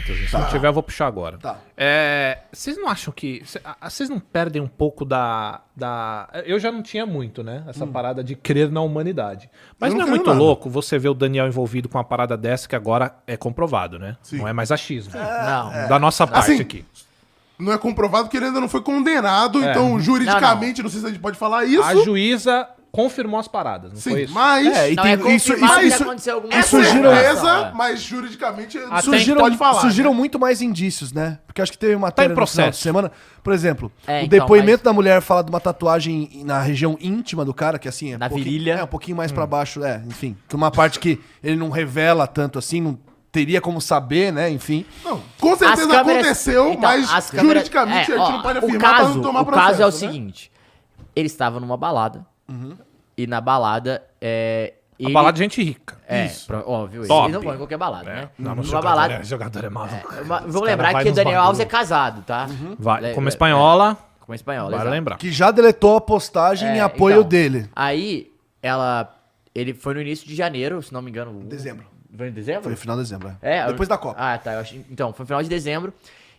Matheusinho. Se não tiver, eu vou puxar agora. Tá. Vocês não acham que... Vocês não perdem um pouco da... Eu já não tinha muito, né? Essa parada de crer na humanidade. Mas Eu não é não muito creio nada. louco você ver o Daniel envolvido com uma parada dessa que agora é comprovado, né? Sim. Não é mais achismo. Não. Da nossa parte Assim, aqui. Não é comprovado que ele ainda não foi condenado, então juridicamente, não sei se a gente pode falar isso. A juíza confirmou as paradas, não foi Sim, isso? mas... E Não tem, é confirmado que aconteceu alguma É coisa. surpresa, mas juridicamente não surgiram, pode falar. surgiram né? muito mais indícios, né? Porque acho que teve uma matéria em no final de processo. semana. Por exemplo, É, o então, depoimento mas- da mulher fala de uma tatuagem na região íntima do cara, que assim... É Na um pouquinho- virilha. É, um pouquinho mais pra baixo, enfim. Que uma parte que ele não revela tanto assim, não teria como saber, né? Enfim. Não, com certeza As câmeras- aconteceu, então, mas as câmeras- juridicamente a gente não pode o afirmar caso, pra não tomar o processo. caso é o né? seguinte: ele estava numa balada e na balada A balada de gente rica. óbvio, Top. eles não vão em qualquer balada, né? Não, Numa balada. Jogador é maluco. Vamos lembrar que o Daniel Alves é casado, tá? Vai, como espanhola, Como espanhol, vai exato. lembrar. Que já deletou a postagem em apoio então, dele. Aí, ele foi no início de janeiro, se não me engano. Dezembro. Foi em dezembro? Foi no final de dezembro. Depois da Copa. Ah, tá. Então, foi no final de dezembro.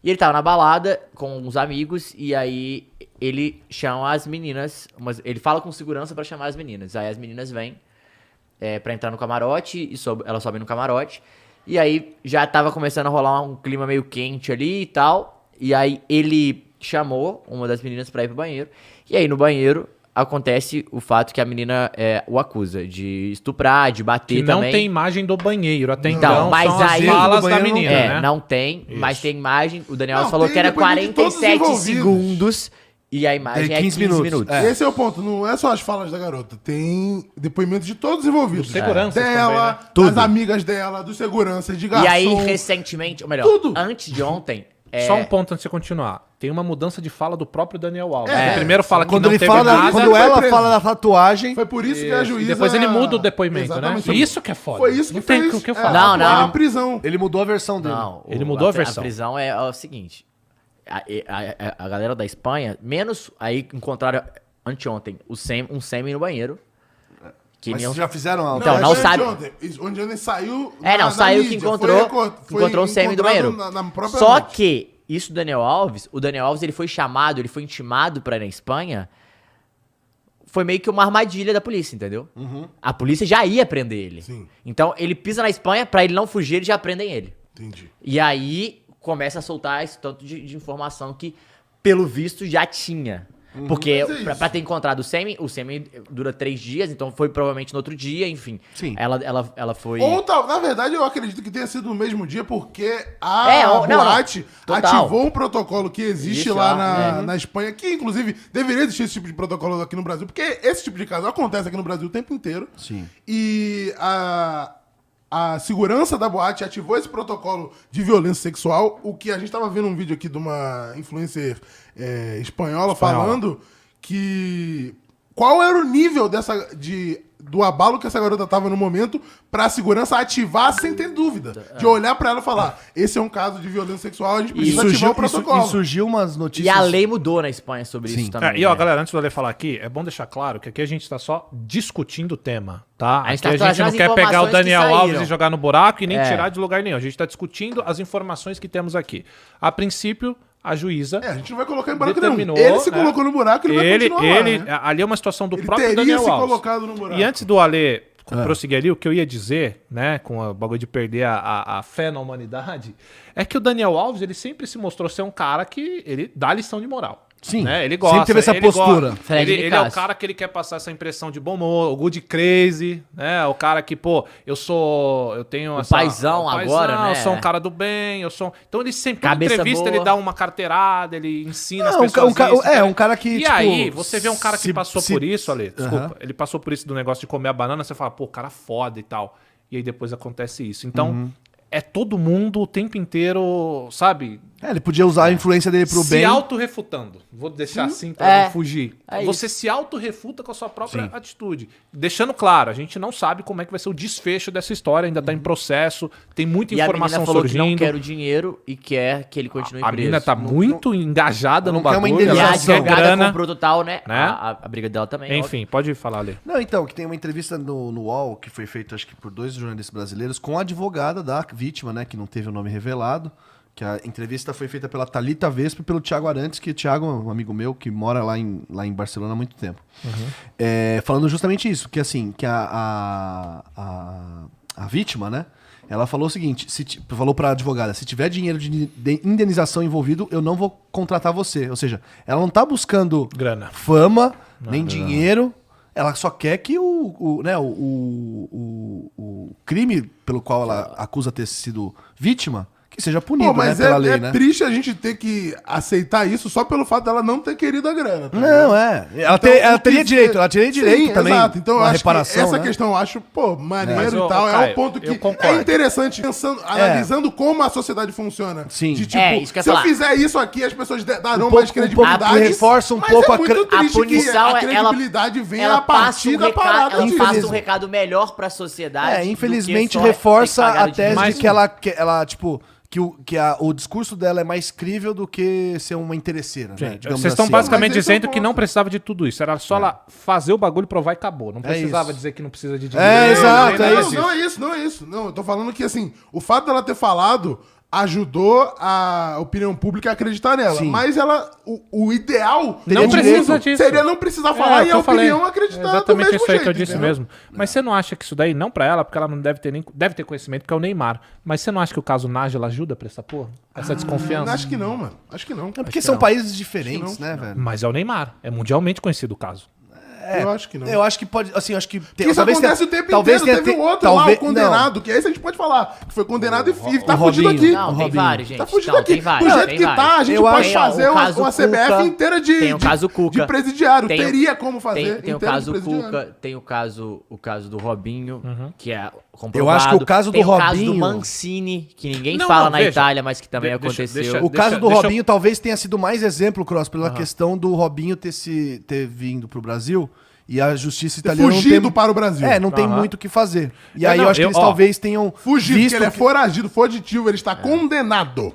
E ele tava na balada com uns amigos. E aí ele chama as meninas. Ele fala com segurança pra chamar as meninas. Aí as meninas vêm pra entrar no camarote. E elas sobem no camarote. E aí já tava começando a rolar um clima meio quente ali e tal. E aí ele chamou uma das meninas pra ir pro banheiro. E aí no banheiro acontece o fato que a menina o acusa de estuprar, de bater Que não também. tem imagem do banheiro até Então, então. mas são as aí- falas do da banheiro não menina, É, né? não tem, mas tem imagem. O Daniel Não, falou tem que era depoimento de todos os 47 envolvidos. segundos e a imagem é 15 minutos. Esse é o ponto, não é só as falas da garota. Tem depoimento de todos os envolvidos. Dos seguranças Dela, também, das amigas dela, dos seguranças, de garçom. E aí, recentemente, ou melhor, Tudo. antes de ontem, Só um ponto antes de você continuar. Tem uma mudança de fala do próprio Daniel Alves. É. Ele primeiro fala que Quando não ele teve fala, nada. quando ele foi ela preso. fala da tatuagem, Foi por isso que a E juíza... depois ele muda o depoimento, Exatamente. né? Isso que é foda. Foi isso que Não tem fez o que eu falar. Não, não. a prisão. ele mudou a versão dele. não, Ele mudou a versão. A prisão é o seguinte: a galera da Espanha, menos aí encontraram anteontem um sêmen no banheiro. Que Mas nem- já fizeram a Então, não isso é sabe- de ontem. Onde ele saiu. saiu que mídia. encontrou, Foi encontrou um sêmen do banheiro. encontrado na própria Só noite. que isso do Daniel Alves, o Daniel Alves ele foi chamado, ele foi intimado pra ir na Espanha. Foi meio que uma armadilha da polícia, entendeu? A polícia já ia prender ele. Sim. Então ele pisa na Espanha, pra ele não fugir, eles já prendem ele. Entendi. E aí começa a soltar esse tanto de informação que, pelo visto, já tinha. Porque Mas é isso. pra ter encontrado o sêmen dura 3 dias, então foi provavelmente no outro dia, enfim. Sim. Ela foi... Na verdade, eu acredito que tenha sido no mesmo dia, porque Não, boate total. ativou um protocolo que existe Isso, lá na Espanha, que inclusive deveria existir esse tipo de protocolo aqui no Brasil, porque esse tipo de caso acontece aqui no Brasil o tempo inteiro. Sim. E a segurança da boate ativou esse protocolo de violência sexual, o que a gente tava vendo um vídeo aqui de uma influencer espanhola falando que qual era o nível do abalo que essa garota tava no momento pra segurança ativar sem ter dúvida. De olhar pra ela e falar, esse é um caso de violência sexual, a gente precisa ativar o protocolo. E surgiu umas E notícias... a lei mudou na Espanha sobre Sim. isso também. E ó, né? galera, antes do Ale falar aqui, é bom deixar claro que aqui a gente tá só discutindo o tema, tá? A gente Aqui tá a gente trazendo não as quer pegar o informações Daniel que Alves saíram. e jogar no buraco e nem É. tirar de lugar nenhum. A gente tá discutindo as informações que temos aqui. A princípio, a juíza A gente não vai colocar em buraco nenhum. determinou... Ele se né? colocou no buraco, ele vai continuar lá, né? Ali é uma situação do Ele próprio teria Daniel se Alves. colocado no buraco. E antes do Ale prosseguir ali, o que eu ia dizer, né, com o bagulho de perder a fé na humanidade, é que o Daniel Alves, ele sempre se mostrou ser um cara que ele dá lição de moral. Sim, Né? Ele gosta. sempre teve essa ele postura. gosta. Fred Ele é o Nicasso. cara que ele quer passar essa impressão de bom humor, o good crazy, né? O cara que, pô, eu tenho essa... paizão agora, né? Eu sou um cara do bem, eu sou... Então ele sempre, toda Cabeça entrevista, boa. ele dá uma carteirada, ele ensina as Não, pessoas um isso, um cara que, E tipo, aí, você vê um cara que se- passou se- por isso, Ale, desculpa, Aham. ele passou por isso do negócio de comer a banana, você fala, pô, cara foda e tal. E aí depois acontece isso. Então, é todo mundo o tempo inteiro, sabe? Ele podia usar a influência dele pro Se bem. auto-refutando. Vou deixar assim pra É. não fugir. É Você se auto-refuta com a sua própria atitude. Deixando claro, a gente não sabe como é que vai ser o desfecho dessa história, ainda tá em processo, tem muita E a informação menina falou surgindo. que não quer o dinheiro e quer que ele continue A preso. menina tá muito engajada no não quer uma bagulho, E a ela indenização. quer advogada grana. comprou total, né? Né? A briga dela também. Enfim, pode falar ali. Não, então, que tem uma entrevista no UOL que foi feita, acho que por 2 jornalistas brasileiros, com a advogada da vítima, né, que não teve o nome revelado. Que a entrevista foi feita pela Thalita Vespa e pelo Thiago Arantes, que o Thiago é um amigo meu que mora lá em Barcelona há muito tempo. Falando justamente isso, que assim, que a vítima, né, ela falou o seguinte, falou pra advogada, se tiver dinheiro de indenização envolvido, eu não vou contratar você. Ou seja, ela não tá buscando Grana. fama, nem dinheiro. Ela só quer que o crime pelo qual ela acusa ter sido vítima, que seja punido, Pô, mas né, pela lei, é né? triste a gente ter que aceitar isso só pelo fato dela não ter querido a grana. tá Não, ligado? é. Ela, Então, ela o que teria se- direito, ela teria direito Sim, também. Exato. Então eu uma acho reparação, que essa né? questão eu acho, pô, maneiro Mas, e ô, tal. É Caio, um ponto que eu concordo. é interessante, analisando como a sociedade funciona. Sim. De tipo, É, isso que eu ia se eu falar. fizer isso aqui, as pessoas darão pouco- mais credibilidade. pouco reforça um mas pouco é a muito cre- A triste punição, que a credibilidade venha a partir da parada ela disso. passa um recado melhor pra sociedade. do que Infelizmente só reforça ter que pagar a o dinheiro. tese de que ela tipo, o discurso dela é mais crível do que ser uma interesseira, né? Gente, Digamos vocês estão assim. basicamente Mas esse é o dizendo que ponto. não precisava de tudo isso. Era só ela fazer o bagulho, provar e acabou. Não precisava isso. dizer que não precisa de dinheiro. É, nem exato, nada é Não, disso. não é isso, não é isso. Não, eu tô falando que, assim, o fato dela ter falado ajudou a opinião pública a acreditar nela. Sim. Mas ela, o ideal Não precisa disso. seria não precisar É, falar o e que a eu falei. opinião acreditar do Exatamente mesmo isso aí jeito, que eu disse entendeu? mesmo. Mas você não acha que isso daí, não pra ela, porque ela não deve ter nem. Deve ter conhecimento, porque é o Neymar. Mas você não acha que o caso Nájila ajuda pra essa porra? Essa desconfiança? Acho que não, mano. Acho que não. É porque são países diferentes, né, velho? Mas é o Neymar. É mundialmente conhecido o caso. Eu acho que não. Eu acho que pode, assim, eu acho que Que isso acontece o tempo inteiro. Teve um outro lá, o condenado, que esse a gente pode falar. Que foi condenado e tá o fudido Robinho. aqui. Não, tem Robinho. vários, gente. Tá fudido Não, aqui. tem vários, Do jeito tem que vários. tá, a gente Eu pode acho- fazer o uma caso CBF Cuca, inteira de, tem o caso Cuca. de presidiário. Tem- Teria como fazer. Tem o inteiro caso de presidiário. Cuca, tem o caso do Robinho, que é comprovado. Eu acho que o caso do tem o caso Robinho- do Mancini, que ninguém Não, fala não, na veja. Itália, mas que também Deixa- aconteceu. O caso do deixa eu- Robinho talvez tenha sido mais exemplo, Cross, pela questão do Robinho ter vindo pro Brasil e a justiça italiana fugido para o Brasil. não tem Aham. muito o que fazer. E É, aí não, eu acho que eu- eles ó, talvez tenham Fugido, visto porque ele é foragido, fugitivo, ele está condenado.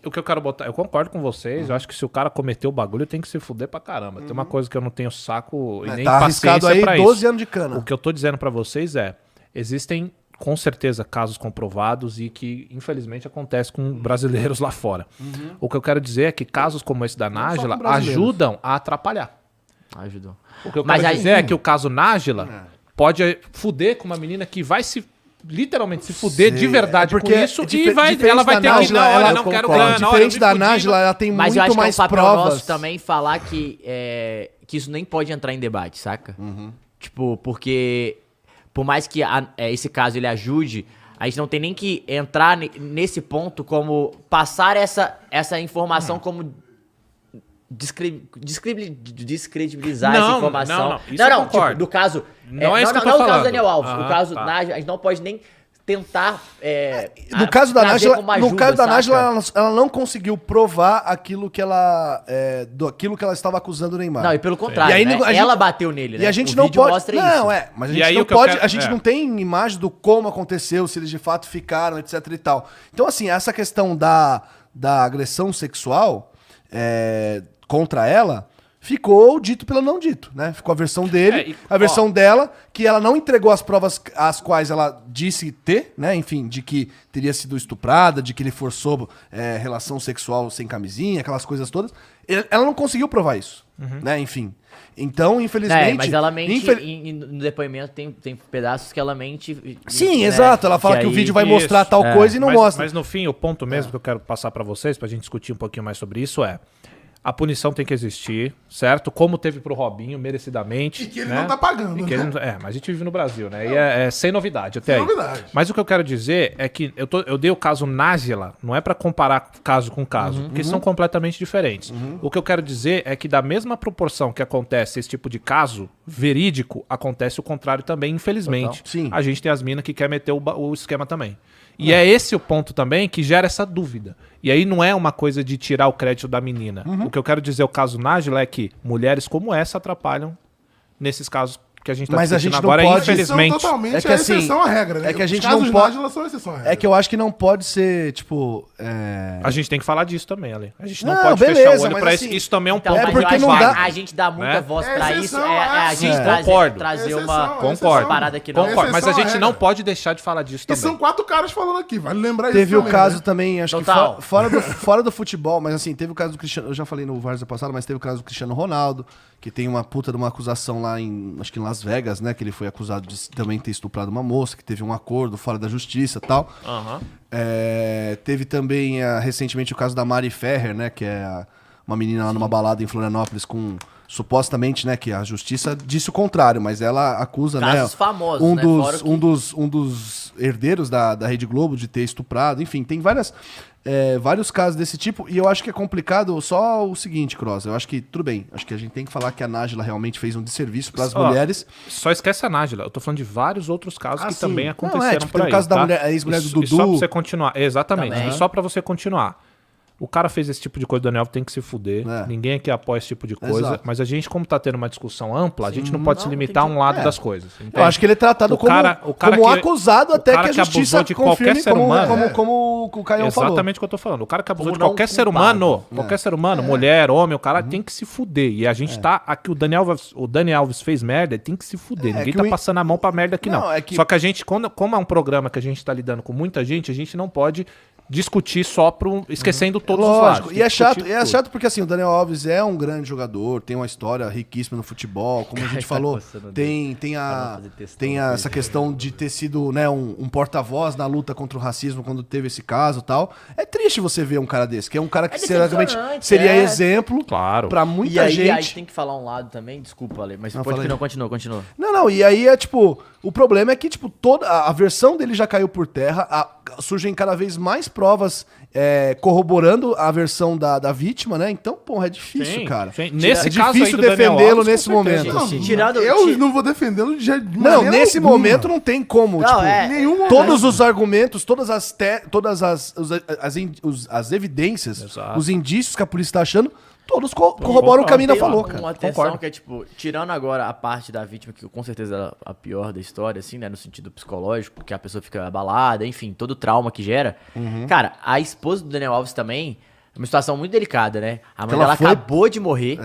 O que eu quero botar, eu concordo com vocês, eu acho que se o cara cometeu o bagulho, tem que se fuder pra caramba. Tem uma coisa que eu não tenho saco e nem tá arriscado paciência aí pra 12 isso. anos de cana. O que eu tô dizendo pra vocês é, existem com certeza casos comprovados e que infelizmente acontece com brasileiros lá fora. O que eu quero dizer é que casos como esse da Nájila com brasileiros. ajudam a atrapalhar. Ajudou. O que eu Mas quero aí- dizer é que o caso Nájila pode fuder com uma menina que vai se literalmente se fuder de verdade com isso e ela vai ter que Nájila, não, olha, ela não quero concorda. grana, olha, Diferente eu da me fudi, Nájila, ela tem Mas eu muito acho que é um mais papel provas. nosso também falar que isso nem pode entrar em debate, saca? Tipo, porque por mais que esse caso ele ajude, a gente não tem nem que entrar nesse ponto como passar essa informação como descredibilizar essa Não, informação. não, isso eu concordo. Tipo, do caso... Não é isso que eu tô não o caso falando. do Daniel Alves. Ah, o caso tá. Nájila, a gente não pode nem tentar... No caso da trazer Nájila, como ajuda, no caso da saca? Nájila, ela não conseguiu provar aquilo que ela aquilo que ela estava acusando o Neymar. Não, e pelo contrário, E aí, né? a gente- Ela bateu nele, né? E a gente O não vídeo pode. mostra Não, isso. mas a E gente aí não o que eu pode. quero- A gente não tem imagem do como aconteceu, se eles de fato ficaram, etc e tal. Então, assim, essa questão da agressão sexual contra ela ficou dito pelo não dito, né? Ficou a versão dele, a versão dela, que ela não entregou as provas às quais ela disse ter, né? Enfim, de que teria sido estuprada, de que ele forçou relação sexual sem camisinha, aquelas coisas todas. Ela não conseguiu provar isso, né? Enfim. Então, infelizmente... Mas ela mente, no depoimento tem pedaços que ela mente... Sim, né, exato. Ela fala que o aí- vídeo vai mostrar tal coisa e não mas, mostra. Mas no fim, o ponto mesmo que eu quero passar pra vocês, pra gente discutir um pouquinho mais sobre isso é: a punição tem que existir, certo? Como teve pro Robinho, merecidamente. E que ele né? não tá pagando, E que né? ele não- mas a gente vive no Brasil, né? E é sem novidade até aí. novidade. Mas o que eu quero dizer é que eu dei o caso Nájila, não é pra comparar caso com caso, porque são completamente diferentes. O que eu quero dizer é que da mesma proporção que acontece esse tipo de caso verídico, acontece o contrário também, infelizmente. Total. Sim. A gente tem as minas que quer meter o esquema também. E é esse o ponto também que gera essa dúvida. E aí não é uma coisa de tirar o crédito da menina. O que eu quero dizer, o caso Nájila, é que mulheres como essa atrapalham nesses casos que a gente tá Mas a discutindo gente não agora, pode- infelizmente. São totalmente É que a assim, exceção à regra, né? é que a Os gente casos não pode- Nájila são a exceção à regra. É que eu acho que não pode ser, tipo... A gente tem que falar disso também, Ale. A gente não, Não, pode fechar beleza, o olho mas pra assim, isso. Isso também é um Então, ponto É mas eu porque acho não que dá- a gente dá muita né? voz É pra exceção, isso. A gente é. Concordo. trazer Exceção, uma Concordo. parada que não... Concordo. Mas a Exceção à gente regra. não pode deixar de falar disso E também. são 4 caras falando aqui, vale lembrar Teve isso o também, caso né? também, acho Total. que fora do futebol, mas assim, teve o caso do Cristiano, eu já falei no Várzea passado, mas teve o caso do Cristiano Ronaldo, que tem uma puta de uma acusação lá em, acho que em Las Vegas, né, que ele foi acusado de também ter estuprado uma moça, que teve um acordo fora da justiça e tal. Aham. Teve também recentemente o caso da Mari Ferrer, né, que é uma menina lá numa balada em Florianópolis com supostamente, né, que a justiça disse o contrário, mas ela acusa, Casos né, famosos, um né, dos fora que- um dos herdeiros da Rede Globo de ter estuprado, enfim, tem vários casos desse tipo, e eu acho que é complicado só o seguinte, Cross, eu acho que, tudo bem, acho que a gente tem que falar que a Nájila realmente fez um desserviço para as Ó, mulheres. Só esquece a Nájila. Eu tô falando de vários outros casos que sim. também Não, aconteceram tipo, por tem o aí. caso da tá? mulher- a ex-mulher do E só pra Dudu. você continuar. Exatamente. Também. E só pra você continuar. O cara fez esse tipo de coisa, o Daniel tem que se fuder. É. Ninguém aqui apoia esse tipo de coisa. Exato. Mas a gente, como tá tendo uma discussão ampla, a gente não pode se limitar a um lado das coisas. Eu entende? acho que ele é tratado O cara como que- acusado o até cara que a que abusou justiça de qualquer confirme ser humano. como o Caião falou. Exatamente o que eu tô falando. O cara que abusou Como de não qualquer ser culpado. humano, qualquer ser humano, mulher, homem, o cara tem que se fuder. E a gente tá aqui, o Dani Alves fez merda, ele tem que se fuder. Ninguém que tá o in- passando a mão pra merda aqui, não. Não, é que- Só que a gente, como é um programa que a gente tá lidando com muita gente, a gente não pode discutir só esquecendo todos os lados. Lógico, Tem e é que chato, discutir é tudo. chato porque assim, o Daniel Alves é um grande jogador, tem uma história riquíssima no futebol, como a gente falou, tem essa questão de ter sido, né, um porta-voz na luta contra o racismo quando teve esse caso e tal. É triste você ver um cara desse, que é um cara que certamente decepcionante, seria é. exemplo Claro. pra E muita aí, gente. tem que falar um lado também, desculpa, Ale, mas Não, fala aí. continua. Não, e aí é tipo, o problema é que, tipo, toda a versão dele já caiu por terra, surgem cada vez mais provas corroborando a versão da vítima, né? Então, porra, é difícil, Sim, cara. sim. Nesse é caso difícil aí do Daniel defendê-lo Alves, nesse com certeza. momento. Sim, assim. tirando... Eu não vou defendê-lo de jeito Não, nesse momento não tem como, Não, tipo, é. Nenhum todos os argumentos, todas as evidências, Exato. os indícios que a polícia tá achando, todos corroboram o que a mina Tem falou, uma cara. atenção Concordo. que é, tipo, tirando agora a parte da vítima, que com certeza é a pior da história, assim, né, no sentido psicológico, porque a pessoa fica abalada, enfim, todo o trauma que gera. Uhum. Cara, a esposa do Daniel Alves também, é uma situação muito delicada, né? A mãe Ela dela foi- acabou de morrer,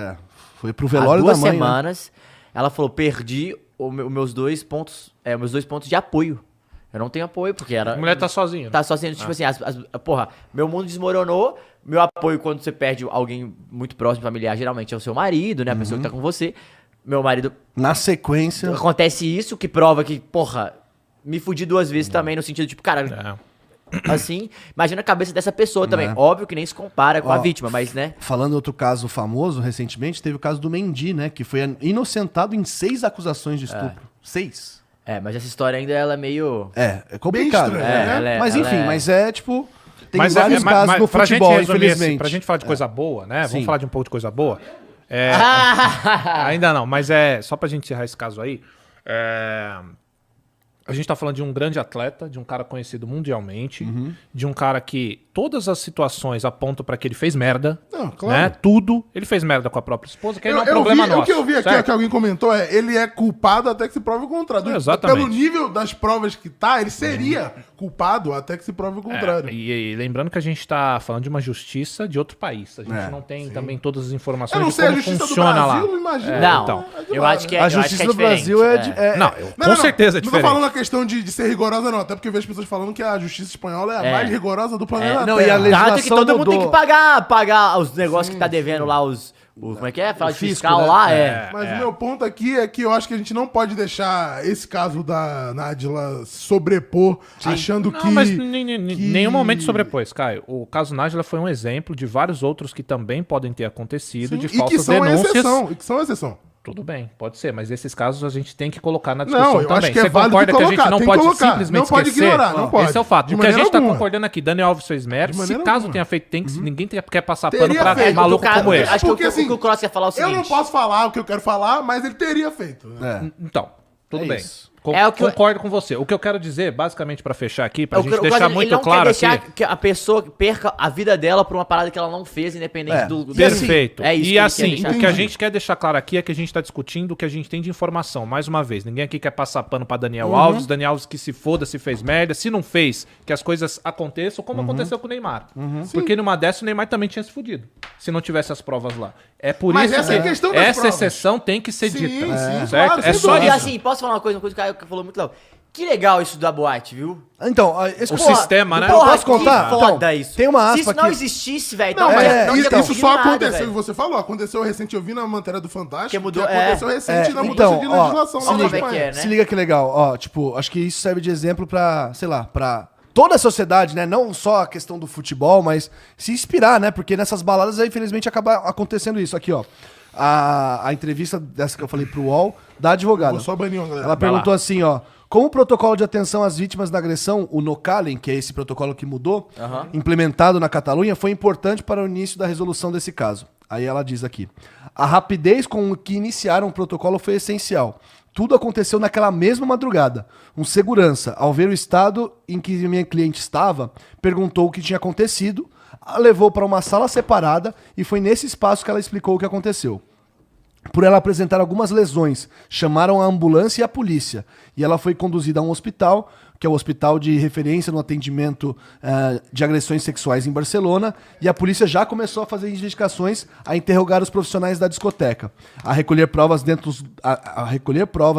Foi pro há velório 2 da mãe, né? semanas, ela falou, perdi meus dois pontos de apoio. Eu não tenho apoio, porque era... A mulher tá sozinha. né? Tá só sendo, tipo assim, porra, meu mundo desmoronou, meu apoio quando você perde alguém muito próximo, familiar, geralmente é o seu marido, né? A pessoa que tá com você. Meu marido, Na sequência... acontece isso, que prova que, porra, me fudi 2 vezes também, no sentido, tipo, cara, É. assim, imagina a cabeça dessa pessoa também. É. Óbvio que nem se compara com a Ó, vítima, mas, né? Falando em outro caso famoso, recentemente, teve o caso do Mendy, né? Que foi inocentado em 6 acusações de estupro. 6. Mas essa história ainda, ela é meio... É complicado. estranho, né? né? Mas enfim, mas é tipo... Tem Mas vários casos no pra gente futebol, resumir infelizmente. pra gente falar de coisa boa, né? Sim. Vamos falar de um pouco de coisa boa. Ainda não, mas só pra gente encerrar esse caso aí. A gente tá falando de um grande atleta, de um cara conhecido mundialmente, de um cara que todas as situações apontam pra que ele fez merda, Não, claro. né? Tudo. Ele fez merda com a própria esposa, que aí não é um Eu problema vi, nosso. O que eu vi aqui, certo? que alguém comentou, ele é culpado até que se prove o contrário. Exatamente. Pelo nível das provas que tá, ele seria culpado até que se prove o contrário. E lembrando que a gente tá falando de uma justiça de outro país. A gente não tem também todas as informações Eu não de sei, a como justiça do funciona Brasil, lá. imagina. Não, então. eu acho que é A eu acho justiça que é do diferente. Brasil é... Não, com certeza é Não tô diferente. falando a questão de ser rigorosa, não. Até porque eu vejo as pessoas falando que a justiça espanhola é a mais rigorosa do planeta Não, Terra. e a Tanto que legislação todo mundo tem mudou. que pagar os negócios que tá devendo lá, como é que é? Fala de fisco, fiscal né? lá, Mas o meu ponto aqui é que eu acho que a gente não pode deixar esse caso da Nájila sobrepor, achando Não, que... mas nenhum momento sobrepôs, Caio. O caso Nájila foi um exemplo de vários outros que também podem ter acontecido Sim, de e que falsas são a denúncias. exceção. E que são a exceção. Tudo bem, pode ser, mas esses casos a gente tem que colocar na discussão Não, eu também. acho que é Você válido concorda que a gente colocar, não tem que pode colocar. simplesmente Não pode esquecer? ignorar, não pode. Esse é o fato. De O que a gente maneira tá alguma. concordando aqui, Daniel Alves fez merda. De Se maneira caso alguma. tenha feito, ninguém quer passar Teria pano pra feito. maluco Do cara- como esse. Acho que Porque, o assim, que o Cross quer falar é o seguinte. Eu não posso falar o que eu quero falar, mas ele teria feito. Né? É. Então, tudo É bem. isso. Concordo com você. O que eu quero dizer, basicamente, pra fechar aqui, pra gente deixar ele muito não claro quer deixar aqui. que a pessoa perca a vida dela por uma parada que ela não fez, independente do... Perfeito. É isso E que ele assim, quer deixar o que a claro. gente quer deixar claro aqui é que a gente tá discutindo o que a gente tem de informação. Mais uma vez, ninguém aqui quer passar pano pra Daniel Alves. Daniel Alves que se foda, se fez merda. Se não fez, que as coisas aconteçam, como aconteceu com o Neymar. Porque numa dessa o Neymar também tinha se fudido. Se não tivesse as provas lá. É por Mas isso essa é a questão das essa provas. exceção tem que ser Sim, dita. sim, certo? claro, É sem só dúvida. E isso. assim, posso falar uma coisa que o Caio falou muito legal. Que legal isso da boate, viu? Então, O sistema, né? Porra, posso contar? Que foda Então, isso. tem uma Se aspa isso não aqui. existisse, velho, Não, não, mas não ia isso conseguir só nada, aconteceu, velho. e você falou, aconteceu recente, eu vi na matéria do Fantástico, Que mudou, aconteceu recente na mudança então, de ó, legislação se lá na liga, Espanha. né? Se liga que legal, ó, tipo, acho que isso serve de exemplo pra, sei lá, pra toda a sociedade, né? Não só a questão do futebol, mas se inspirar, né? Porque nessas baladas aí, infelizmente, acaba acontecendo isso. Aqui, ó. A entrevista dessa que eu falei pro UOL, da advogada. Vou só banir uma galera. Ela perguntou assim, ó. Como o protocolo de atenção às vítimas da agressão, o NOCALEN, que é esse protocolo que mudou, implementado na Catalunha, foi importante para o início da resolução desse caso. Aí ela diz aqui: a rapidez com que iniciaram o protocolo foi essencial. Tudo aconteceu naquela mesma madrugada. Um segurança, ao ver o estado em que minha cliente estava, perguntou o que tinha acontecido, a levou para uma sala separada e foi nesse espaço que ela explicou o que aconteceu. Por ela apresentar algumas lesões, chamaram a ambulância e a polícia. E ela foi conduzida a um hospital, que é o hospital de referência no atendimento de agressões sexuais em Barcelona. E a polícia já começou a fazer investigações, a interrogar os profissionais da discoteca, a recolher provas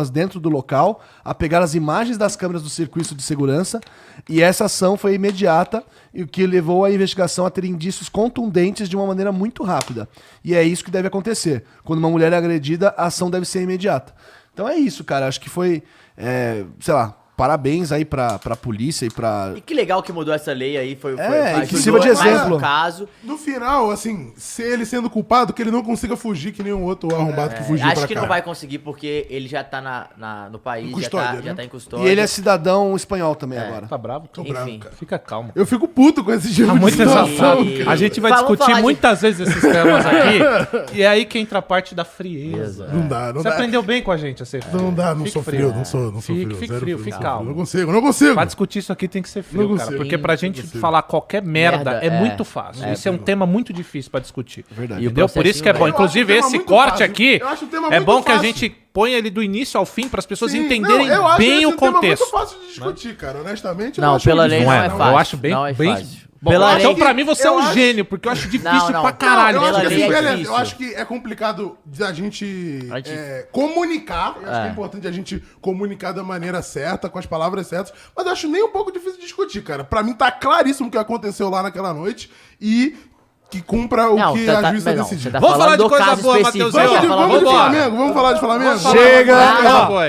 dentro do local, a pegar as imagens das câmeras do circuito de segurança. E essa ação foi imediata, e o que levou a investigação a ter indícios contundentes de uma maneira muito rápida. E é isso que deve acontecer. Quando uma mulher é agredida, a ação deve ser imediata. Então é isso, cara. Acho que foi, sei lá, parabéns aí pra polícia e pra... E que legal que mudou essa lei aí, foi que sirva de exemplo. Um caso. No final, assim, se ele sendo culpado, que ele não consiga fugir que nem um outro arrombado que fugiu Acho pra que cá. não vai conseguir porque ele já tá no país, Em custódia, já né? tá em custódia. E ele é cidadão espanhol também agora. Tá bravo? Tô bravo, Enfim. cara. Fica calmo. Eu fico puto com esse tipo Tá de muito situação. exaltado. E- A gente vai Vamos falar discutir de- muitas vezes esses temas aqui. E é aí que entra a parte da frieza. Não dá, não Você dá. aprendeu bem com a gente a ser frio. Não dá, não Fique sou frio, não sou frio. Fique zero frio, fique zero calmo. Não consigo, não consigo. Pra discutir isso aqui tem que ser frio, Não cara. consigo. Porque pra gente consigo. falar qualquer merda Merda, é é. muito fácil. Isso é um tema muito difícil pra discutir. Verdade. E o Entendeu? Por isso que é bom. processinho, Inclusive, Eu acho o tema esse muito corte fácil. aqui Eu acho o tema é muito bom que a fácil. gente põe ele do início ao fim para as pessoas Sim, entenderem não, eu acho bem esse o tema contexto. muito fácil de discutir, cara. Honestamente, eu Não, acho pela muito lei Não não é, é não. fácil. Eu acho bem, não é bem fácil. bom, Pela então, lei- pra mim, você é eu um acho- gênio, porque eu acho difícil não. pra caralho. Eu acho Pela que, lei assim, é beleza, difícil. eu acho que é complicado da gente comunicar. Eu acho que é importante a gente comunicar da maneira certa, com as palavras certas. Mas eu acho nem um pouco difícil de discutir, cara. Pra mim tá claríssimo o que aconteceu lá naquela noite e que cumpra o que a juíza decidiu. Você tá Vamos falando falar de do coisa caso boa, específico. Matheusinho. Você tá Vamos falando de Vambora. Flamengo? Vamos falar de Flamengo? Chega! Vamos falar de coisa Ó, boa aí.